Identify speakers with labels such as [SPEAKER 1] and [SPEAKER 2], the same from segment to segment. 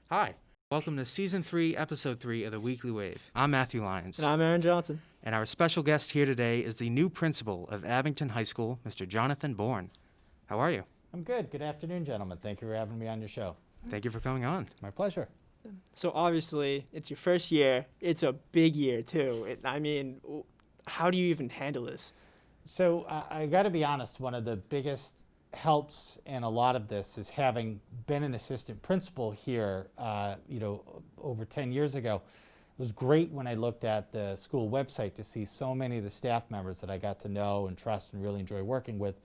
[SPEAKER 1] Hi, welcome to Season 3, Episode 3 of the Weekly Wave. I'm Matthew Lyons.
[SPEAKER 2] And I'm Aaron Johnson.
[SPEAKER 1] And our special guest here today is the new principal of Abington High School, Mr. Jonathan Bourn. How are you?
[SPEAKER 3] I'm good. Good afternoon, gentlemen. Thank you for having me on your show.
[SPEAKER 1] Thank you for coming on.
[SPEAKER 3] My pleasure.
[SPEAKER 2] So obviously, it's your first year. It's a big year, too. How do you even handle this?
[SPEAKER 3] So I got to be honest, one of the biggest helps in a lot of this is having been an assistant principal here, over 10 years ago. It was great when I looked at the school website to see so many of the staff members that I got to know and trust and really enjoy working with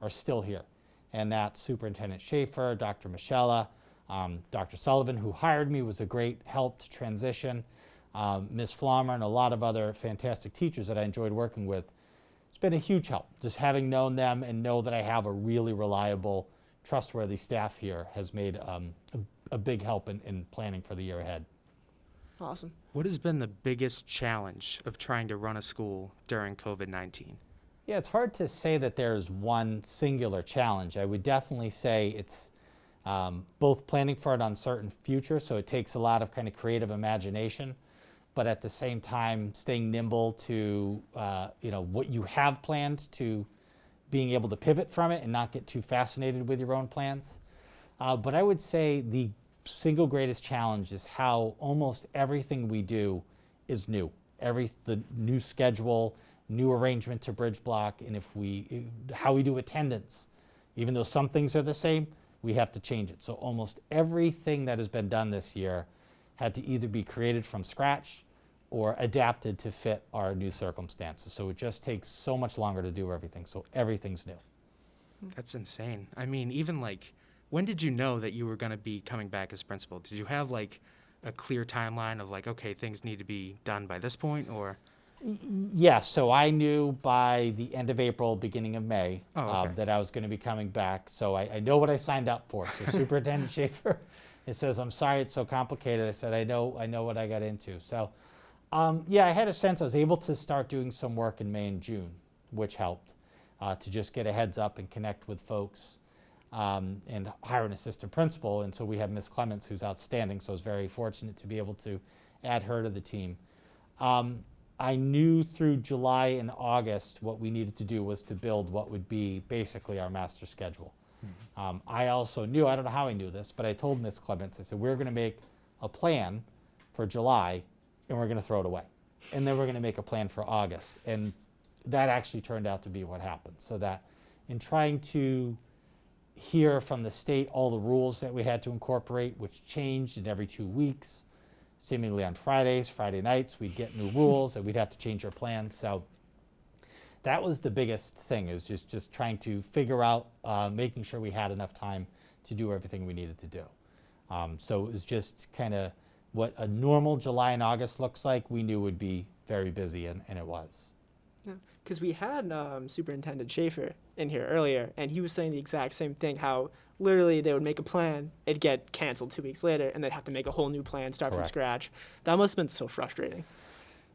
[SPEAKER 3] are still here. And that's Superintendent Schaefer, Dr. Michella, Dr. Sullivan, who hired me, was a great help to transition, Ms. Flommer, and a lot of other fantastic teachers that I enjoyed working with. It's been a huge help. Just having known them and know that I have a really reliable, trustworthy staff here has made a big help in planning for the year ahead.
[SPEAKER 2] Awesome.
[SPEAKER 1] What has been the biggest challenge of trying to run a school during COVID-19?
[SPEAKER 3] Yeah, it's hard to say that there's one singular challenge. I would definitely say it's both planning for an uncertain future, so it takes a lot of kind of creative imagination, but at the same time staying nimble to what you have planned, to being able to pivot from it and not get too fascinated with your own plans. But I would say the single greatest challenge is how almost everything we do is new. The new schedule, new arrangement to bridge block, and how we do attendance. Even though some things are the same, we have to change it. So almost everything that has been done this year had to either be created from scratch or adapted to fit our new circumstances. So it just takes so much longer to do everything. So everything's new.
[SPEAKER 1] That's insane. I mean, even when did you know that you were going to be coming back as principal? Did you have a clear timeline of okay, things need to be done by this point, or?
[SPEAKER 3] Yes, so I knew by the end of April, beginning of May, that I was going to be coming back. So I know what I signed up for. So Superintendent Schaefer, it says, "I'm sorry it's so complicated." I said, I know what I got into. So I had a sense I was able to start doing some work in May and June, which helped to just get a heads up and connect with folks and hire an assistant principal. And so we have Ms. Clements, who's outstanding. So I was very fortunate to be able to add her to the team. I knew through July and August what we needed to do was to build what would be basically our master schedule. Mm-hmm. I also knew, I don't know how I knew this, but I told Ms. Clements, I said, we're going to make a plan for July and we're going to throw it away. And then we're going to make a plan for August. And that actually turned out to be what happened. So that in trying to hear from the state all the rules that we had to incorporate, which changed in every 2 weeks, seemingly on Friday nights, we'd get new rules and we'd have to change our plans. So that was the biggest thing, is just trying to figure out, making sure we had enough time to do everything we needed to do. So it was just kind of what a normal July and August looks like. We knew would be very busy, and it was.
[SPEAKER 2] Because we had Superintendent Schaefer in here earlier, and he was saying the exact same thing, how literally they would make a plan, it'd get canceled 2 weeks later, and they'd have to make a whole new plan, start
[SPEAKER 3] Correct.
[SPEAKER 2] From scratch. That must have been so frustrating.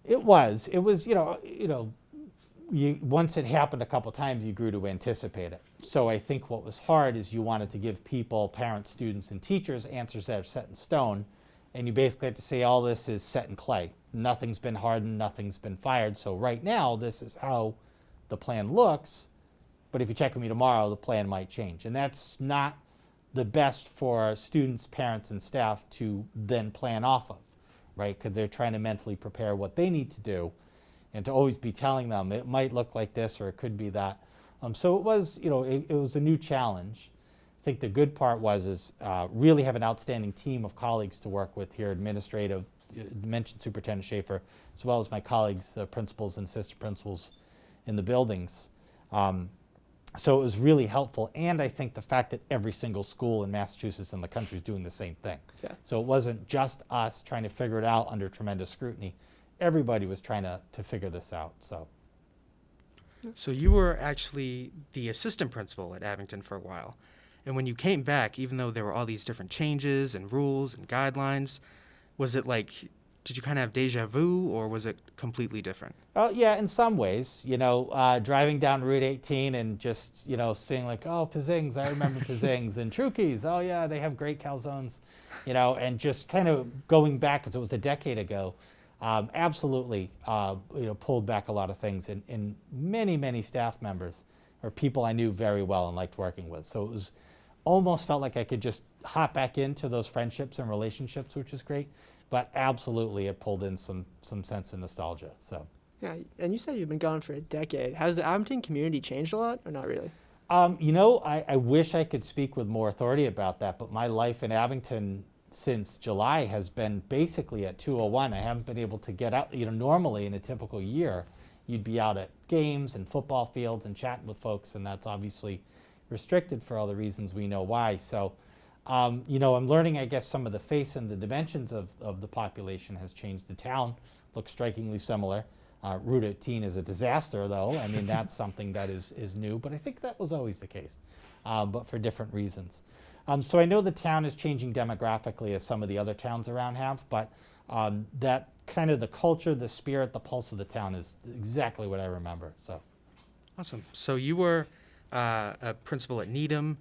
[SPEAKER 3] It was, once it happened a couple times, you grew to anticipate it. So I think what was hard is you wanted to give people, parents, students, and teachers answers that are set in stone, and you basically had to say all this is set in clay. Nothing's been hardened, nothing's been fired. So right now, this is how the plan looks, but if you check with me tomorrow, the plan might change. And that's not the best for students, parents, and staff to then plan off of, right? Because they're trying to mentally prepare what they need to do, and to always be telling them it might look like this or it could be that. So it was, it was a new challenge. I think the good part was really have an outstanding team of colleagues to work with here, administrative, mentioned Superintendent Schaefer, as well as my colleagues, principals and assistant principals in the buildings. So it was really helpful, and I think the fact that every single school in Massachusetts and the country is doing the same thing.
[SPEAKER 2] Yeah.
[SPEAKER 3] So it wasn't just us trying to figure it out under tremendous scrutiny. Everybody was trying to figure this out.
[SPEAKER 1] So you were actually the assistant principal at Abington for a while. And when you came back, even though there were all these different changes and rules and guidelines, was it did you kind of have deja vu, or was it completely different?
[SPEAKER 3] Oh, yeah, in some ways, driving down Route 18 and just, seeing like, oh, Pizzings, I remember Pizzings, and Trukey's, oh yeah, they have great calzones, and just kind of going back, because it was a decade ago, absolutely, pulled back a lot of things, and many, many staff members or people I knew very well and liked working with. So it was almost felt like I could just hop back into those friendships and relationships, which is great. But absolutely, it pulled in some sense of nostalgia. So.
[SPEAKER 2] Yeah, and you said you've been gone for a decade. Has the Abington community changed a lot, or not really?
[SPEAKER 3] I wish I could speak with more authority about that, but my life in Abington since July has been basically at 201. I haven't been able to get out. Normally in a typical year, you'd be out at games and football fields and chatting with folks, and that's obviously restricted for all the reasons we know why. So. I'm learning, I guess, some of the face and the dimensions of the population has changed. The town looks strikingly similar. Route 18 is a disaster, though. I mean, that's something that is new, but I think that was always the case, but for different reasons. So I know the town is changing demographically as some of the other towns around have, but that kind of the culture, the spirit, the pulse of the town is exactly what I remember. So.
[SPEAKER 1] Awesome. So you were a principal at Needham,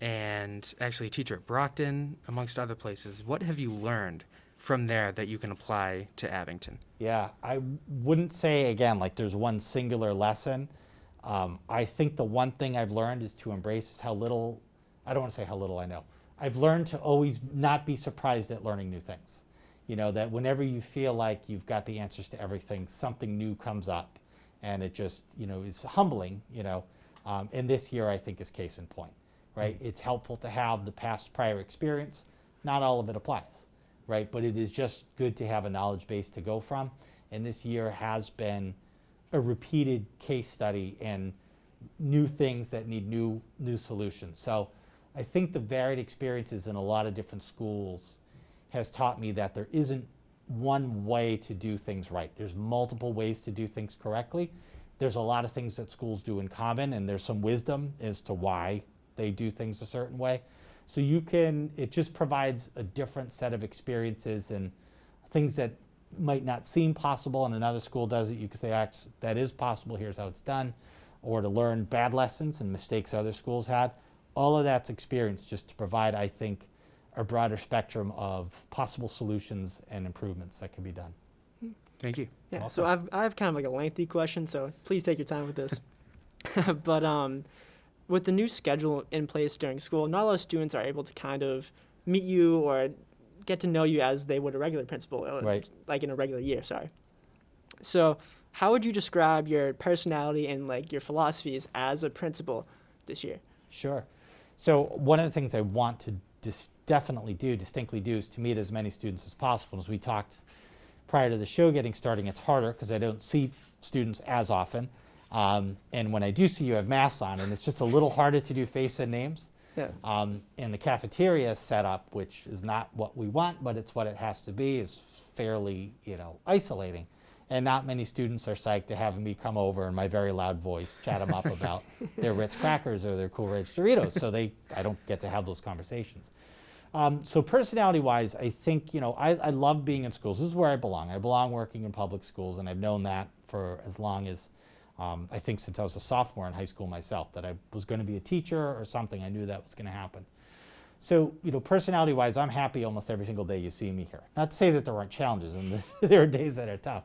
[SPEAKER 1] and actually a teacher at Brockton, amongst other places. What have you learned from there that you can apply to Abington?
[SPEAKER 3] Yeah, I wouldn't say, again, like there's one singular lesson. I think the one thing I've learned is to embrace is how little, I don't want to say how little I know. I've learned to always not be surprised at learning new things. That whenever you feel like you've got the answers to everything, something new comes up, and it just, is humbling, and this year I think is case in point. Right? It's helpful to have the past prior experience. Not all of it applies, right? But it is just good to have a knowledge base to go from. And this year has been a repeated case study and new things that need new solutions. So I think the varied experiences in a lot of different schools has taught me that there isn't one way to do things right. There's multiple ways to do things correctly. There's a lot of things that schools do in common, and there's some wisdom as to why they do things a certain way. So it just provides a different set of experiences and things that might not seem possible and another school does it. You can say, that is possible, here's how it's done. Or to learn bad lessons and mistakes other schools had. All of that's experience just to provide, I think, a broader spectrum of possible solutions and improvements that can be done.
[SPEAKER 1] Thank you.
[SPEAKER 2] Yeah, so I have kind of like a lengthy question, so please take your time with this. But with the new schedule in place during school, not a lot of students are able to kind of meet you or get to know you as they would a regular principal,
[SPEAKER 3] right.
[SPEAKER 2] Like in a regular year, sorry. So how would you describe your personality and like your philosophies as a principal this year?
[SPEAKER 3] Sure. So one of the things I want to distinctly do is to meet as many students as possible. As we talked prior to the show getting started, it's harder because I don't see students as often. And when I do see you have masks on, and it's just a little harder to do face and names.
[SPEAKER 2] Yeah.
[SPEAKER 3] And the cafeteria setup, which is not what we want, but it's what it has to be, is fairly, isolating. And not many students are psyched to have me come over in my very loud voice, chat them up about their Ritz crackers or their Cool Ranch Doritos. So I don't get to have those conversations. So personality-wise, I think, I love being in schools. This is where I belong. I belong working in public schools, and I've known that for as long as, I think since I was a sophomore in high school myself, that I was going to be a teacher or something. I knew that was going to happen. So, personality-wise, I'm happy almost every single day you see me here. Not to say that there aren't challenges, and there are days that are tough.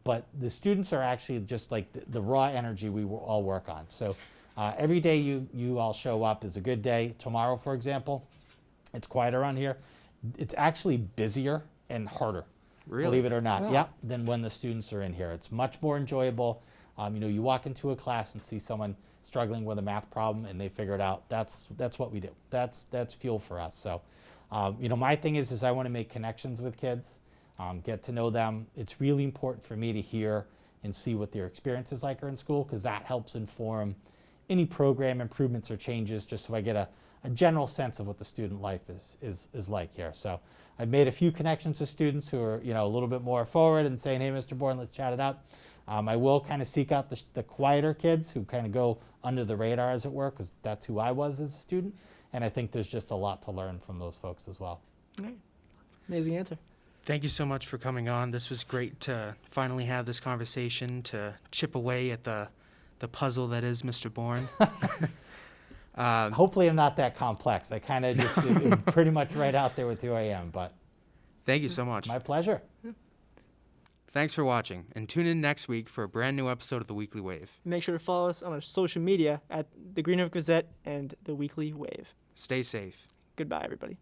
[SPEAKER 3] But the students are actually just like the raw energy we all work on. So every day you all show up is a good day. Tomorrow, for example, it's quieter around here. It's actually busier and harder,
[SPEAKER 1] really?
[SPEAKER 3] Believe it or not,
[SPEAKER 2] Wow.
[SPEAKER 3] yeah, than when the students are in here. It's much more enjoyable. You walk into a class and see someone struggling with a math problem and they figure it out. That's what we do. That's fuel for us. So, my thing is I want to make connections with kids. Get to know them. It's really important for me to hear and see what their experiences like are in school, because that helps inform any program improvements or changes, just so I get a general sense of what the student life is like here. So I've made a few connections with students who are a little bit more forward and saying, hey, Mr. Bourn, let's chat it out. I will kind of seek out the quieter kids who kind of go under the radar, as it were, because that's who I was as a student. And I think there's just a lot to learn from those folks as well.
[SPEAKER 2] All right. Amazing answer.
[SPEAKER 1] Thank you so much for coming on. This was great to finally have this conversation, to chip away at the puzzle that is Mr. Bourn.
[SPEAKER 3] Hopefully I'm not that complex. I kind of just am pretty much right out there with who I am, but
[SPEAKER 1] Thank you so much.
[SPEAKER 3] my pleasure.
[SPEAKER 1] Thanks for watching, and tune in next week for a brand new episode of The Weekly Wave.
[SPEAKER 2] Make sure to follow us on our social media at the Green Gazette and the Weekly Wave.
[SPEAKER 1] Stay safe.
[SPEAKER 2] Goodbye, everybody.